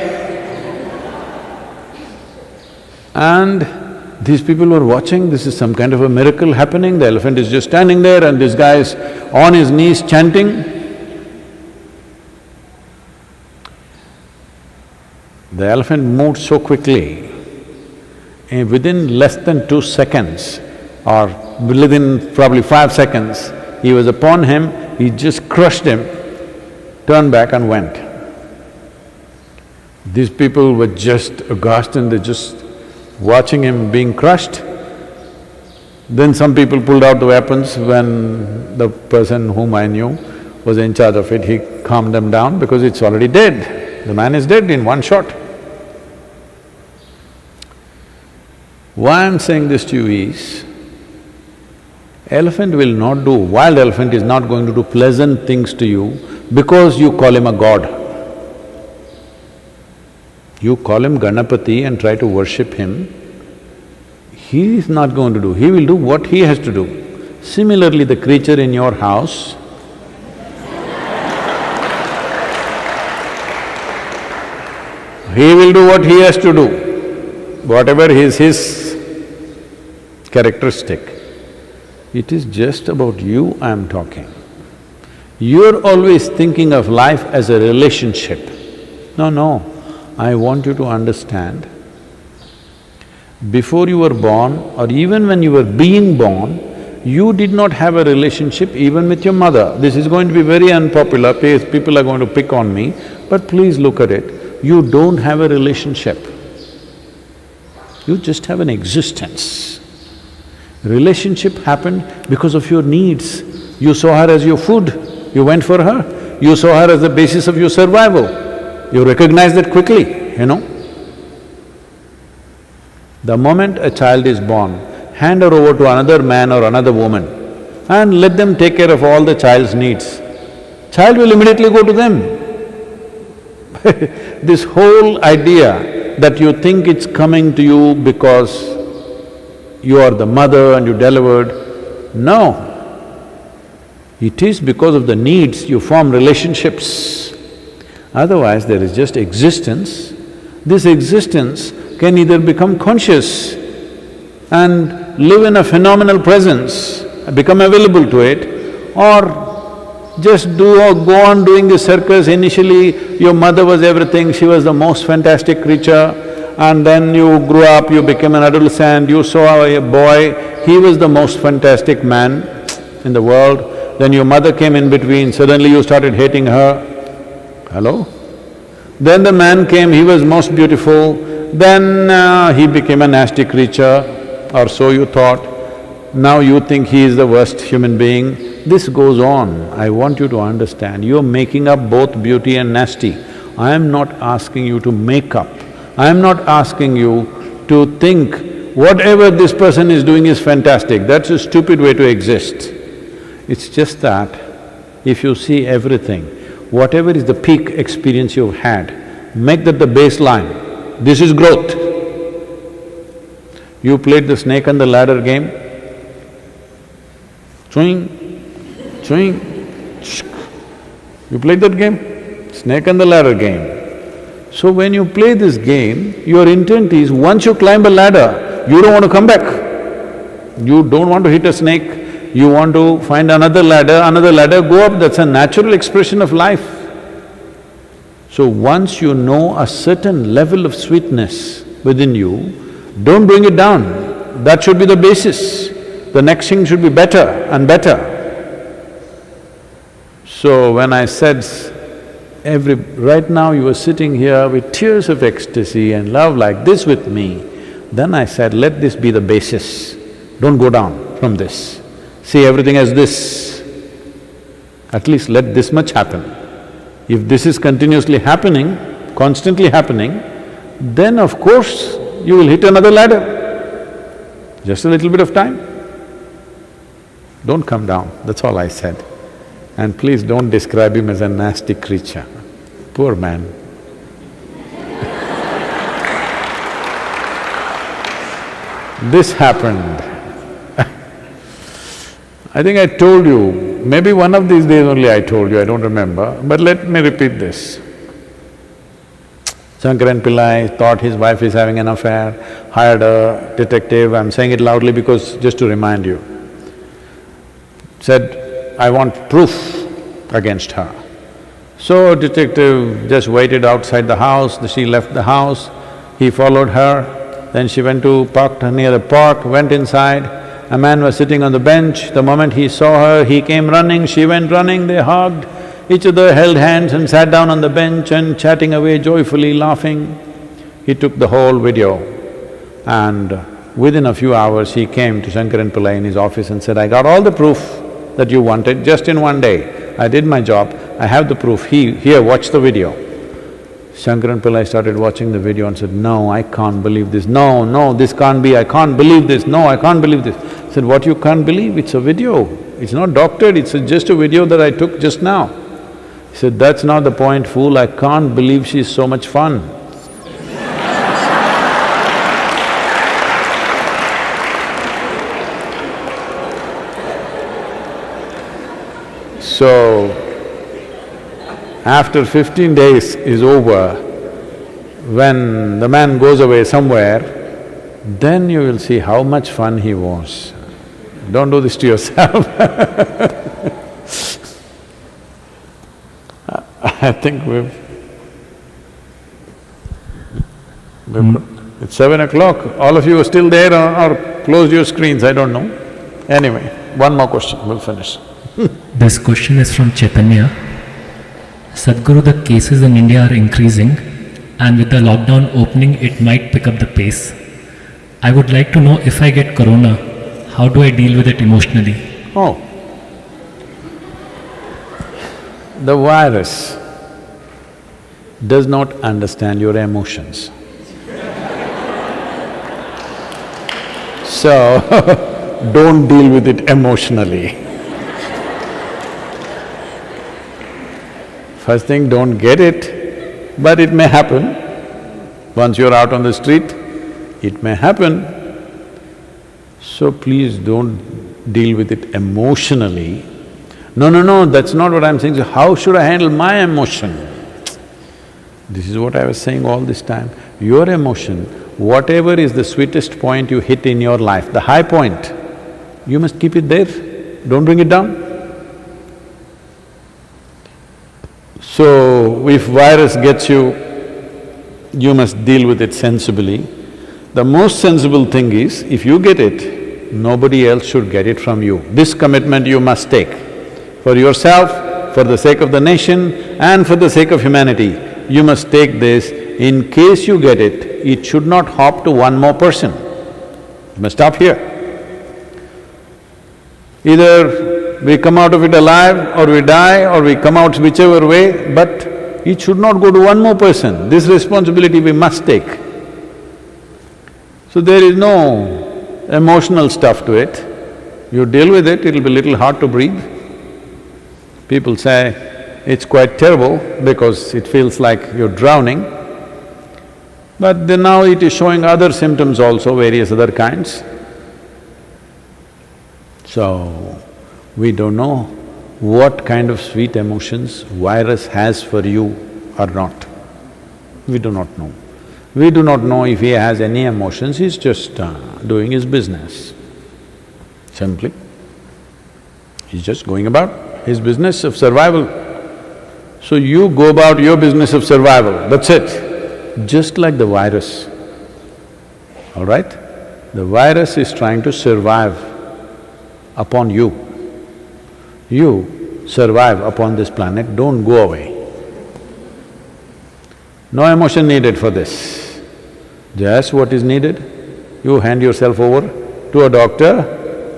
And these people were watching, this is some kind of a miracle happening, the elephant is just standing there and this guy is on his knees chanting. The elephant moved so quickly, within less than 2 seconds or within probably 5 seconds, he was upon him, he just crushed him, turned back and went. These people were just aghast and they just watching him being crushed. Then some people pulled out the weapons. When the person whom I knew was in charge of it, he calmed them down because it's already dead. The man is dead in one shot. Why I'm saying this to you is, wild elephant is not going to do pleasant things to you because you call him a god. You call him Ganapati and try to worship him, he is not going to do, he will do what he has to do. Similarly, the creature in your house, he will do what he has to do, whatever is his characteristic. It is just about you I'm talking. You're always thinking of life as a relationship. No. I want you to understand, before you were born or even when you were being born, you did not have a relationship even with your mother. This is going to be very unpopular, people are going to pick on me, but please look at it. You don't have a relationship, you just have an existence. Relationship happened because of your needs. You saw her as your food, you went for her. You saw her as the basis of your survival. You recognize that quickly, you know. The moment a child is born, hand her over to another man or another woman and let them take care of all the child's needs. Child will immediately go to them. This whole idea that you think it's coming to you because you are the mother and you delivered, no. It is because of the needs you form relationships. Otherwise, there is just existence. This existence can either become conscious and live in a phenomenal presence, become available to it, or just go on doing the circus. Initially, your mother was everything, she was the most fantastic creature, and then you grew up, you became an adolescent, you saw a boy, he was the most fantastic man in the world. Then your mother came in between, suddenly you started hating her. Hello? Then the man came, he was most beautiful, then he became a nasty creature, or so you thought. Now you think he is the worst human being. This goes on. I want you to understand, you're making up both beauty and nasty. I am not asking you to make up. I am not asking you to think whatever this person is doing is fantastic, that's a stupid way to exist. It's just that if you see everything, whatever is the peak experience you've had, make that the baseline. This is growth. You played the snake and the ladder game, swing, swing, you played that game? Snake and the ladder game. So when you play this game, your intent is once you climb a ladder, you don't want to come back. You don't want to hit a snake, you want to find another ladder, go up, that's a natural expression of life. So once you know a certain level of sweetness within you, don't bring it down, that should be the basis. The next thing should be better and better. So when I said, right now you are sitting here with tears of ecstasy and love like this with me, then I said, let this be the basis, don't go down from this. See everything as this, at least let this much happen. If this is continuously happening, constantly happening, then of course you will hit another ladder. Just a little bit of time. Don't come down, that's all I said. And please don't describe him as a nasty creature. Poor man. This happened. I think I told you, maybe one of these days only I told you, I don't remember, but let me repeat this. Shankaran Pillai thought his wife is having an affair, hired a detective, I'm saying it loudly because just to remind you. Said, I want proof against her. So detective just waited outside the house, she left the house, he followed her, then she went to parked near the park, went inside, a man was sitting on the bench, the moment he saw her, he came running, she went running, they hugged, each other held hands and sat down on the bench and chatting away joyfully, laughing. He took the whole video and within a few hours he came to Shankaran Pillai in his office and said, I got all the proof that you wanted just in one day. I did my job, I have the proof, here, watch the video. Shankaran Pillai started watching the video and said, no, I can't believe this, no, this can't be, I can't believe this, no, I can't believe this. I said, what you can't believe? It's a video, it's not doctored, it's just a video that I took just now. He said, that's not the point, fool, I can't believe she's so much fun. So, after 15 days is over, when the man goes away somewhere, then you will see how much fun he was. Don't do this to yourself. I think it's 7 o'clock, all of you are still there or closed your screens, I don't know. Anyway, one more question, we'll finish. This question is from Chaitanya. Sadhguru, the cases in India are increasing and with the lockdown opening, it might pick up the pace. I would like to know if I get corona, how do I deal with it emotionally? Oh. The virus does not understand your emotions. So, don't deal with it emotionally. First thing, don't get it, but it may happen. Once you're out on the street, it may happen. So please don't deal with it emotionally. No, that's not what I'm saying. So how should I handle my emotion? This is what I was saying all this time. Your emotion, whatever is the sweetest point you hit in your life, the high point, you must keep it there, don't bring it down. So, if virus gets you, you must deal with it sensibly. The most sensible thing is, if you get it, nobody else should get it from you. This commitment you must take for yourself, for the sake of the nation and for the sake of humanity. You must take this, in case you get it, it should not hop to one more person. You must stop here. Either we come out of it alive or we die or we come out whichever way, but it should not go to one more person. This responsibility we must take. So So there is no emotional stuff to it. You deal with it, it'll be little hard to breathe. People say it's quite terrible because it feels like you're drowning. But then now it is showing other symptoms also, various other kinds. So, we don't know what kind of sweet emotions virus has for you or not. We do not know. We do not know if he has any emotions, he's just doing his business, simply. He's just going about his business of survival. So you go about your business of survival, that's it. Just like the virus, all right? The virus is trying to survive upon you. You survive upon this planet, don't go away. No emotion needed for this. Just what is needed, you hand yourself over to a doctor,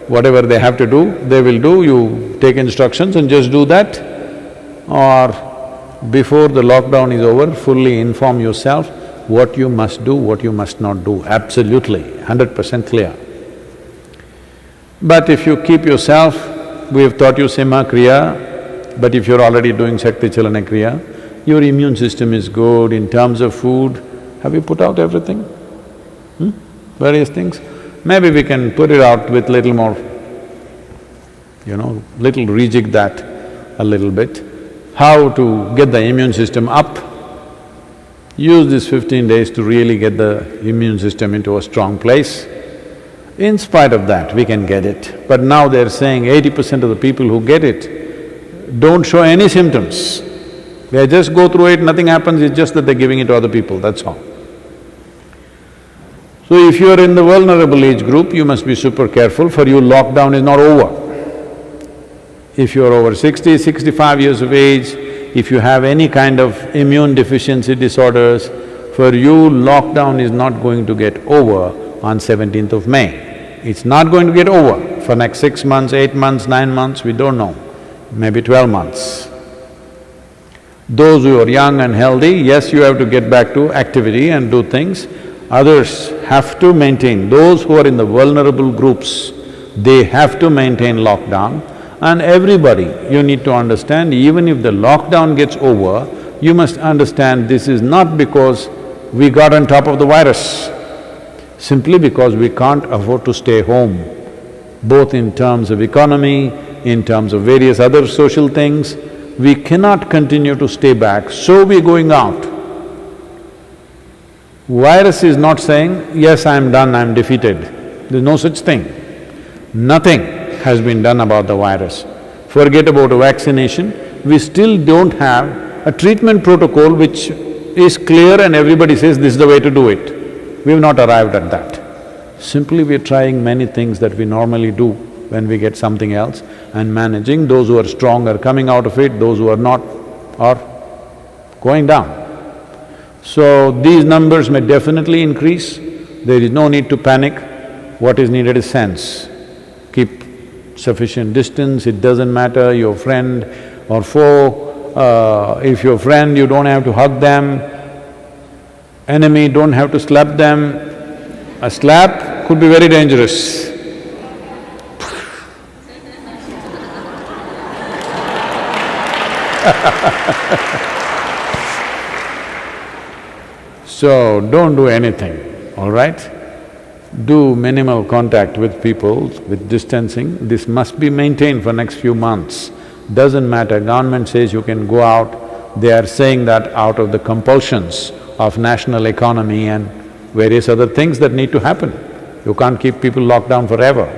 whatever they have to do, they will do, you take instructions and just do that. Or before the lockdown is over, fully inform yourself what you must do, what you must not do, absolutely, 100% clear. But if you keep yourself, we have taught you Sima Kriya, but if you're already doing Shakti Chalana Kriya, your immune system is good. In terms of food, have you put out everything? Various things. Maybe we can put it out with little more, little rejig that a little bit. How to get the immune system up? Use this 15 days to really get the immune system into a strong place. In spite of that, we can get it. But now they're saying 80% of the people who get it don't show any symptoms. They just go through it, nothing happens, it's just that they're giving it to other people, that's all. So if you're in the vulnerable age group, you must be super careful, for you lockdown is not over. If you're over 60, 65 years of age, if you have any kind of immune deficiency disorders, for you lockdown is not going to get over on 17th of May. It's not going to get over for next 6 months, 8 months, 9 months, we don't know, maybe 12 months. Those who are young and healthy, yes, you have to get back to activity and do things. Others have to maintain, those who are in the vulnerable groups, they have to maintain lockdown. And everybody, you need to understand, even if the lockdown gets over, you must understand this is not because we got on top of the virus, simply because we can't afford to stay home, both in terms of economy, in terms of various other social things. We cannot continue to stay back, so we're going out. Virus is not saying, yes, I'm done, I'm defeated. There's no such thing. Nothing has been done about the virus. Forget about a vaccination, we still don't have a treatment protocol which is clear and everybody says this is the way to do it. We've not arrived at that. Simply we're trying many things that we normally do when we get something else and managing. Those who are strong are coming out of it, those who are not are going down. So these numbers may definitely increase, there is no need to panic. What is needed is sense. Keep sufficient distance, it doesn't matter your friend or foe. If your friend, you don't have to hug them. Enemy, don't have to slap them. A slap could be very dangerous. So, don't do anything, all right? Do minimal contact with people, with distancing. This must be maintained for next few months. Doesn't matter, government says you can go out, they are saying that out of the compulsions of national economy and various other things that need to happen. You can't keep people locked down forever.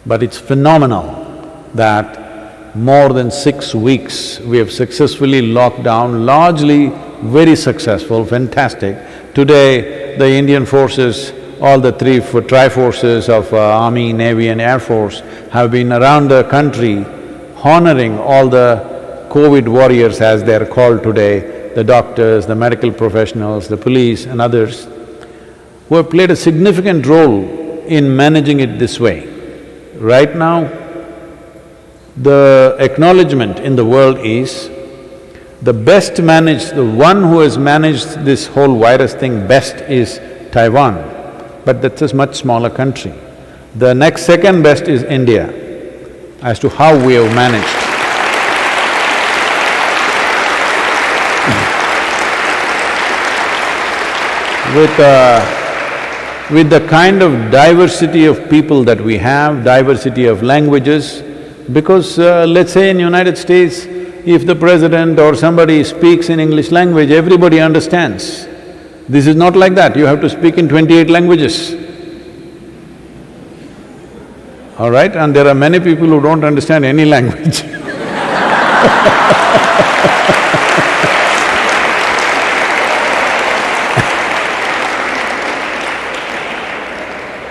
But it's phenomenal that more than 6 weeks we have successfully locked down, largely very successful, fantastic. Today, the Indian forces, all the three tri-forces of Army, Navy and Air Force have been around the country honoring all the COVID warriors as they're called today, the doctors, the medical professionals, the police and others, who have played a significant role in managing it this way. Right now, the acknowledgement in the world is the best managed, the one who has managed this whole virus thing best is Taiwan, but that's a much smaller country. The next second best is India, as to how we have managed. With the kind of diversity of people that we have, diversity of languages, because let's say in United States, if the president or somebody speaks in English language, everybody understands. This is not like that, you have to speak in 28 languages. All right? And there are many people who don't understand any language.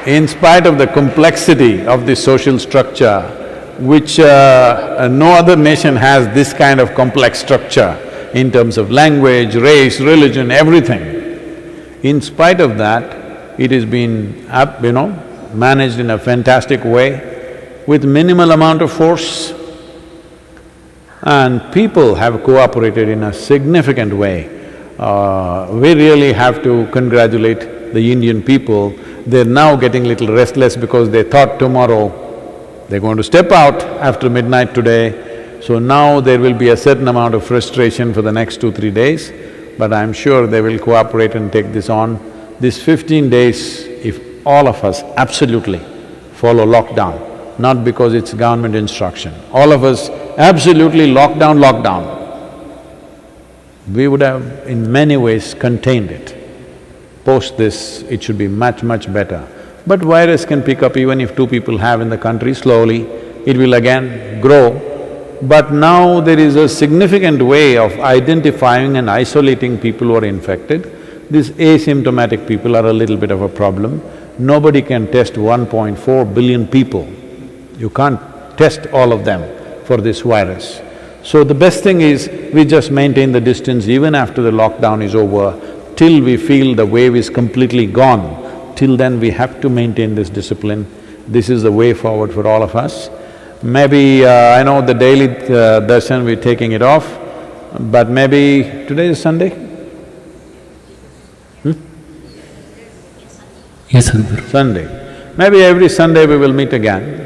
In spite of the complexity of the social structure, which no other nation has this kind of complex structure in terms of language, race, religion, everything. In spite of that, it has been managed in a fantastic way with minimal amount of force, and people have cooperated in a significant way. We really have to congratulate the Indian people. They're now getting little restless because they thought tomorrow they're going to step out after midnight today. So now there will be a certain amount of frustration for the next 2-3 days, but I'm sure they will cooperate and take this on. This 15 days, if all of us absolutely follow lockdown, not because it's government instruction, all of us absolutely lockdown, we would have in many ways contained it. Post this, it should be much, much better. But virus can pick up even if 2 people have in the country, slowly it will again grow. But now there is a significant way of identifying and isolating people who are infected. These asymptomatic people are a little bit of a problem. Nobody can test 1.4 billion people. You can't test all of them for this virus. So the best thing is we just maintain the distance even after the lockdown is over, till we feel the wave is completely gone. Till then we have to maintain this discipline. This is the way forward for all of us. Maybe I know the daily darshan we're taking it off, but maybe today is Sunday? Yes, Sadhguru. Sunday. Maybe every Sunday we will meet again.